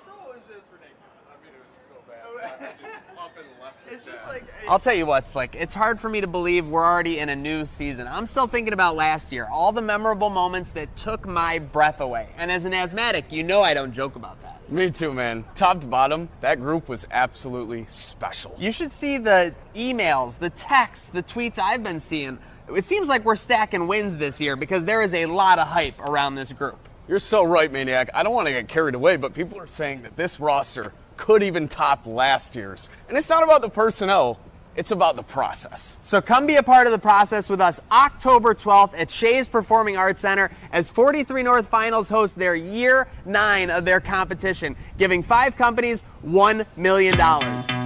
scroll is just ridiculous. I mean, it was so bad. I just up and left. It's just like I'll tell you what, Slick. It's hard for me to believe we're already in a new season. I'm still thinking about last year, all the memorable moments that took my breath away. And as an asthmatic, you know I don't joke about that. Me too, man. Top to bottom, that group was absolutely special. You should see the emails, the texts, the tweets I've been seeing. It seems like we're stacking wins this year because there is a lot of hype around this group. You're so right, Maniac. I don't want to get carried away, but people are saying that this roster could even top last year's. And it's not about the personnel, it's about the process. So come be a part of the process with us October 12th at Shea's Performing Arts Center as 43 North Finals host their year 9 of their competition, giving 5 companies $1 million.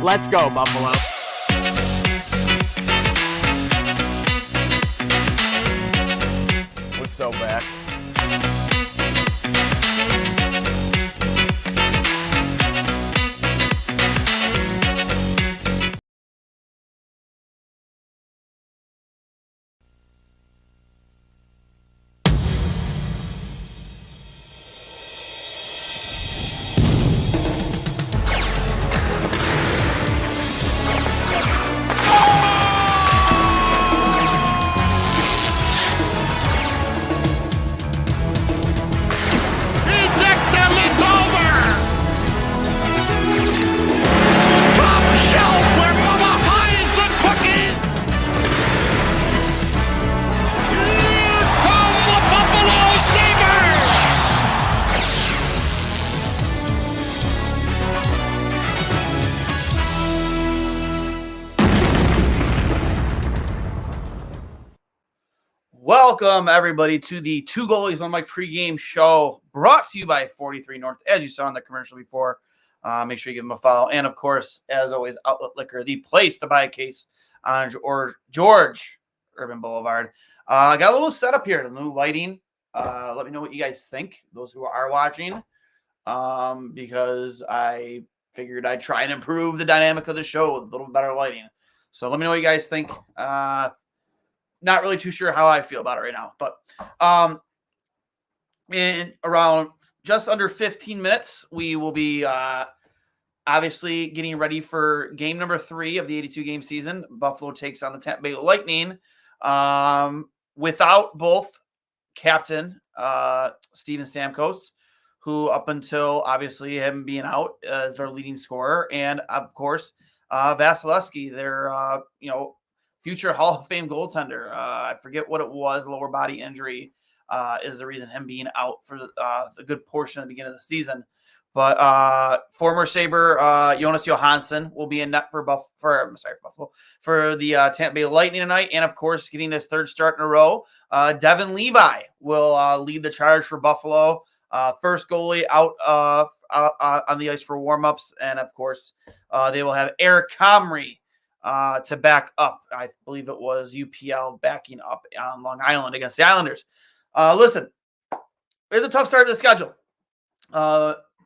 Let's go, Buffalo. We're so back. Welcome, everybody, to the Two Goalies One Mic pregame show brought to you by 43 North. As you saw in the commercial before, make sure you give them a follow. And, of course, as always, Outlet Liquor, the place to buy a case on George Urban Boulevard. I got a little setup here, the new lighting. Let me know what you guys think, those who are watching, because I figured I'd try and improve the dynamic of the show with a little better lighting. So let me know what you guys think. Not really too sure how I feel about it right now, but in around just under 15 minutes, we will be obviously getting ready for game number 3 of the 82-game season. Buffalo takes on the Tampa Bay Lightning without both captain Steven Stamkos, who up until obviously him being out as their leading scorer, and of course Vasilevsky, their future Hall of Fame goaltender. I forget what it was. Lower body injury is the reason him being out for the good portion of the beginning of the season. But former Sabre Jonas Johansson will be in net for Buffalo for the Tampa Bay Lightning tonight, and of course, getting his 3rd start in a row, Devin Levi will lead the charge for Buffalo. First goalie out on the ice for warmups, and of course, they will have Eric Comrie to back up. I believe it was UPL backing up on Long Island against the Islanders. Listen, it's a tough start to the schedule.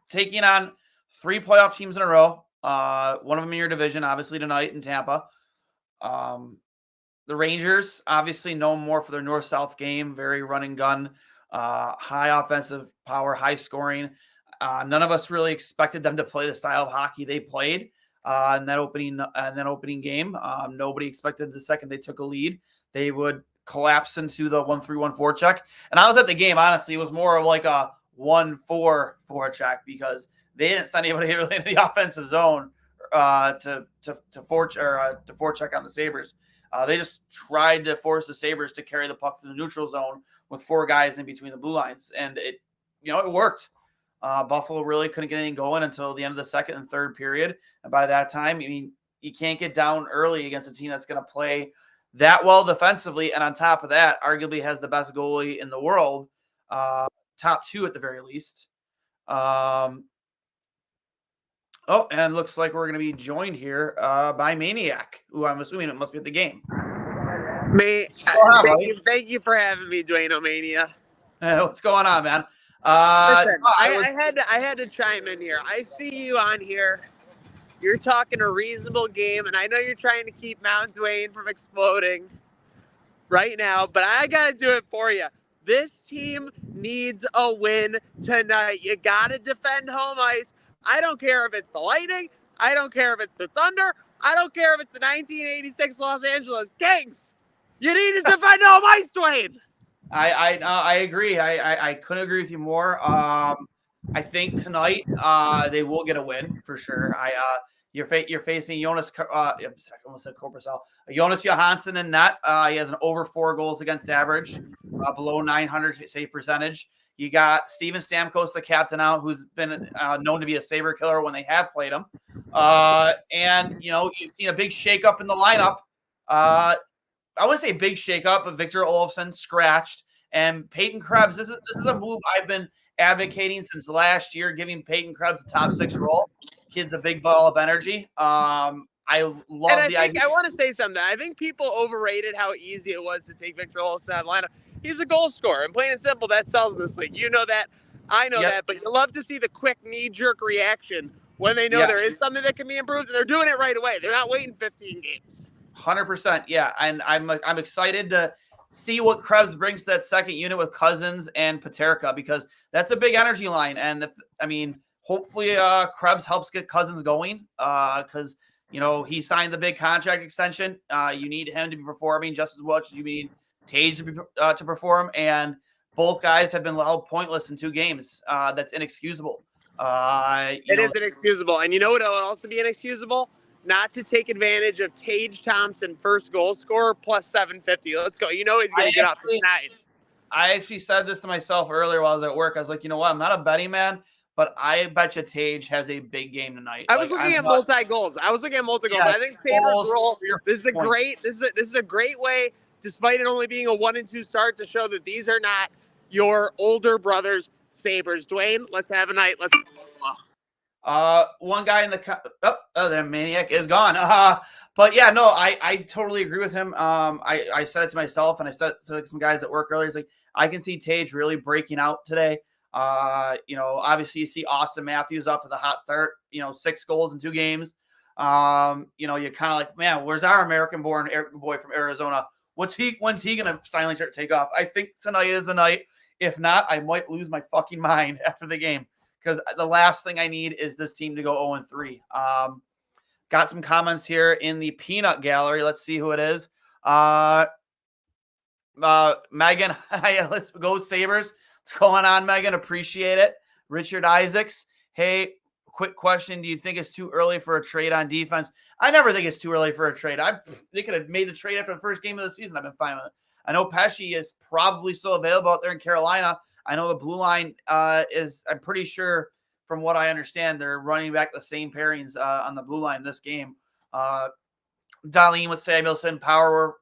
Taking on 3 playoff teams in a row. One of them in your division, obviously tonight in Tampa. The Rangers, obviously known more for their north-south game, very run and gun, high offensive power, high scoring. None of us really expected them to play the style of hockey they played in that opening game. Nobody expected the second they took a lead, they would collapse into the 1-3-1 forecheck. And I was at the game, honestly, it was more of like a 1-4 forecheck because they didn't send anybody really into the offensive zone to forecheck on the Sabres. They just tried to force the Sabres to carry the puck to the neutral zone with 4 guys in between the blue lines, and it worked. Buffalo really couldn't get anything going until the end of the second and third period. And by that time, I mean, you can't get down early against a team that's going to play that well defensively. And on top of that, arguably has the best goalie in the world, top 2 at the very least. And looks like we're going to be joined here by Maniac, who I'm assuming it must be at the game. Thank you for having me, Dwayne O'Mania. What's going on, man? Listen, I had to chime in here. I see you on here. You're talking a reasonable game, and I know you're trying to keep Mount Dwayne from exploding right now, but I got to do it for you. This team needs a win tonight. You got to defend home ice. I don't care if it's the Lightning. I don't care if it's the Thunder. I don't care if it's the 1986 Los Angeles Kings. You need to defend home ice, Dwayne. I agree. I couldn't agree with you more. I think tonight they will get a win for sure. You're facing Jonas. I almost said Corpusal. Jonas Johansson in net. He has an over 4 goals against average, below 900 save percentage. You got Steven Stamkos, the captain, out, who's been known to be a saber killer when they have played him. And you've seen a big shakeup in the lineup. I wouldn't say big shakeup, but Victor Olofsson scratched, and Peyton Krebs. This is a move I've been advocating since last year, giving Peyton Krebs a top 6 role. Kid's a big ball of energy. I love the idea. I want to say something. I think people overrated how easy it was to take Victor Olofsson out of the lineup. He's a goal scorer, and plain and simple, that sells in this league. You know that. I know that, but you love to see the quick knee-jerk reaction when they know there is something that can be improved, and they're doing it right away. They're not waiting 15 games. 100%, yeah, and I'm excited to see what Krebs brings to that second unit with Cousins and Paterka, because that's a big energy line, and hopefully Krebs helps get Cousins going, because he signed the big contract extension. You need him to be performing just as much as you need Tage to perform, and both guys have been held pointless in 2 games. That's inexcusable. It is inexcusable, and you know what will also be inexcusable? Not to take advantage of Tage Thompson, first goal scorer, plus 750. Let's go. He's going to get up tonight. I actually said this to myself earlier while I was at work. I was like, you know what? I'm not a betting man, but I bet you Tage has a big game tonight. I was looking at multi-goals. I think Sabres roll. This is a great way, despite it only being a 1-2 start, to show that these are not your older brother's Sabres. Dwayne, let's have a night. Let's one guy in the the maniac is gone. But yeah, no, I totally agree with him. I said it to myself, and I said it to some guys at work earlier. It's like, I can see Tage really breaking out today. Obviously you see Austin Matthews off to the hot start, 6 goals in 2 games. You're kind of like, man, where's our American-born boy from Arizona? When's he going to finally start to take off? I think tonight is the night. If not, I might lose my fucking mind after the game, because the last thing I need is this team to go 0-3. Got some comments here in the peanut gallery. Let's see who it is. Megan, let's go Sabres. What's going on, Megan? Appreciate it. Richard Isaacs, hey, quick question. Do you think it's too early for a trade on defense? I never think it's too early for a trade. They could have made the trade after the first game of the season. I've been fine with it. I know Pesci is probably still available out there in Carolina. I know the blue line is, I'm pretty sure, from what I understand, they're running back the same pairings on the blue line this game. Darlene with Samuelson, Power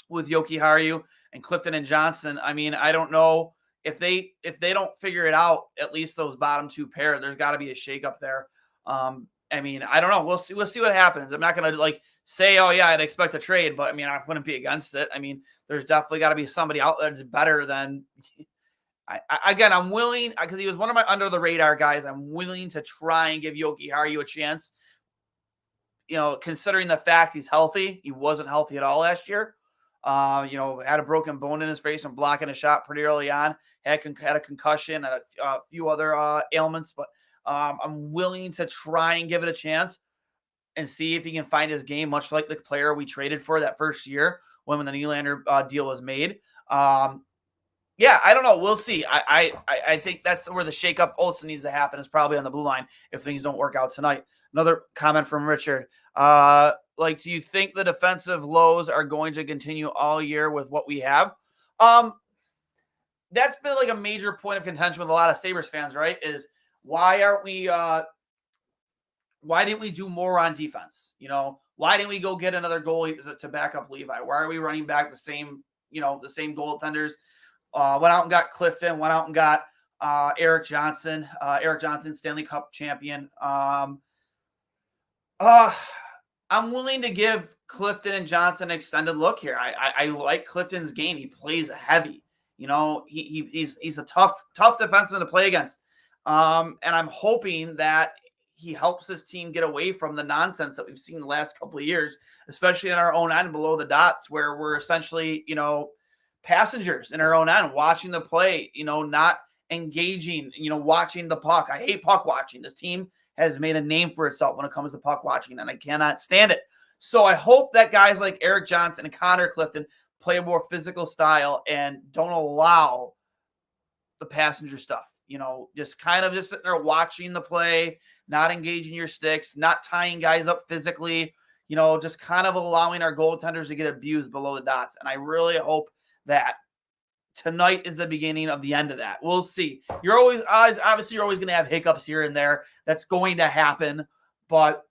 with Yoki Haru, and Clifton and Johnson. I mean, I don't know if they don't figure it out, at least those bottom 2 pair, there's got to be a shakeup there. I mean, I don't know. We'll see what happens. I'm not going to say, oh yeah, I'd expect a trade, but I mean, I wouldn't be against it. I mean, there's definitely got to be somebody out there that's better than. I'm willing, because he was one of my under the radar guys. I'm willing to try and give Yoki Haru a chance. Considering the fact he's healthy, he wasn't healthy at all last year. Had a broken bone in his face and blocking a shot pretty early on. Had a concussion and a few other ailments, but I'm willing to try and give it a chance and see if he can find his game, much like the player we traded for that first year when the Nylander deal was made. Yeah, I don't know. We'll see. I think that's where the shakeup also needs to happen, is probably on the blue line if things don't work out tonight. Another comment from Richard. Do you think the defensive lows are going to continue all year with what we have? That's been a major point of contention with a lot of Sabres fans, right? Is why didn't we do more on defense? Why didn't we go get another goalie to back up Levi? Why are we running back the same goaltenders? Went out and got Clifton, went out and got Eric Johnson, Stanley Cup champion. I'm willing to give Clifton and Johnson an extended look here. I like Clifton's game. He plays heavy. He's a tough defenseman to play against. And I'm hoping that he helps his team get away from the nonsense that we've seen the last couple of years, especially in our own end below the dots, where we're essentially, passengers in our own end, watching the play, not engaging, watching the puck. I hate puck watching. This team has made a name for itself when it comes to puck watching, and I cannot stand it. So I hope that guys like Eric Johnson and Connor Clifton play a more physical style and don't allow the passenger stuff. Just kind of just sitting there watching the play, not engaging your sticks, not tying guys up physically, just kind of allowing our goaltenders to get abused below the dots. And I really hope that tonight is the beginning of the end of that. We'll see. You're always going to have hiccups here and there. That's going to happen. But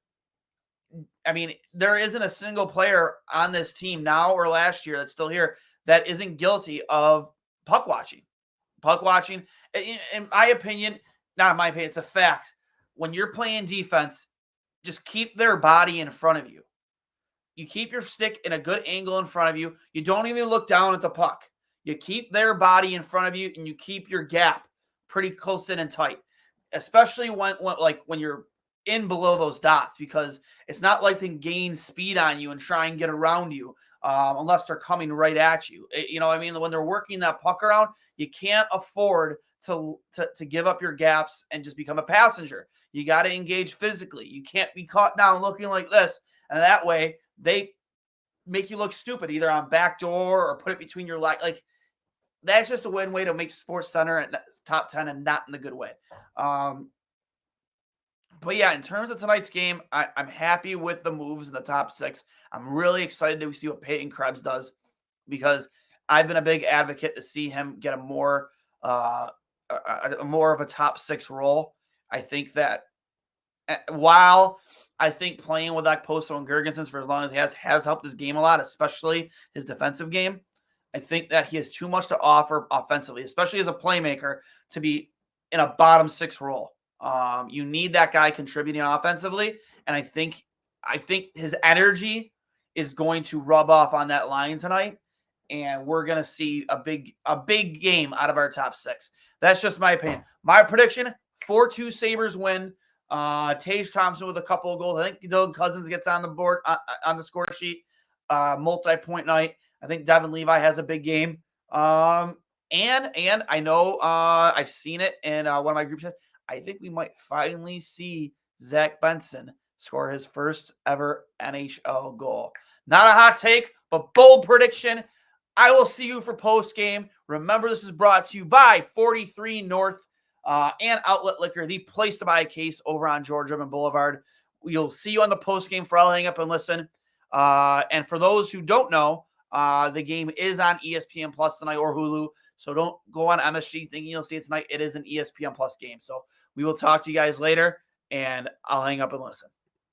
I mean, there isn't a single player on this team now or last year that's still here that isn't guilty of puck watching. Puck watching, in my opinion, not in my opinion, it's a fact. When you're playing defense, just keep their body in front of you. You keep your stick in a good angle in front of you. You don't even look down at the puck. You keep their body in front of you, and you keep your gap pretty close in and tight, especially when you're in below those dots, because it's not like they can gain speed on you and try and get around you unless they're coming right at you. When they're working that puck around, you can't afford to give up your gaps and just become a passenger. You got to engage physically. You can't be caught down looking like this, and that way they make you look stupid either on backdoor or put it between your legs. Like, that's just a way to make Sports Center at top 10 and not in the good way. But yeah, in terms of tonight's game, I'm happy with the moves in the top 6. I'm really excited to see what Peyton Krebs does, because I've been a big advocate to see him get a more of a top 6 role. I think that while I think playing with Okposo and Girgensons for as long as he has helped his game a lot, especially his defensive game, I think that he has too much to offer offensively, especially as a playmaker, to be in a bottom 6 role. You need that guy contributing offensively, and I think his energy is going to rub off on that line tonight, and we're going to see a big game out of our top 6. That's just my opinion. My prediction: 4-2 Sabres win. Tage Thompson with a couple of goals. I think Dylan Cousins gets on the board on the score sheet. Multi-point night. I think Devin Levi has a big game. And I know I've seen it in one of my group chats. I think we might finally see Zach Benson score his first ever NHL goal. Not a hot take, but bold prediction. I will see you for post game. Remember, this is brought to you by 43 North and Outlet Liquor, the place to buy a case over on George Urban Boulevard. We'll see you on the post game for I'll Hang Up and Listen. And for those who don't know, the game is on ESPN Plus tonight or Hulu. So don't go on MSG thinking you'll see it tonight. It is an ESPN Plus game. So we will talk to you guys later, and I'll hang up and listen.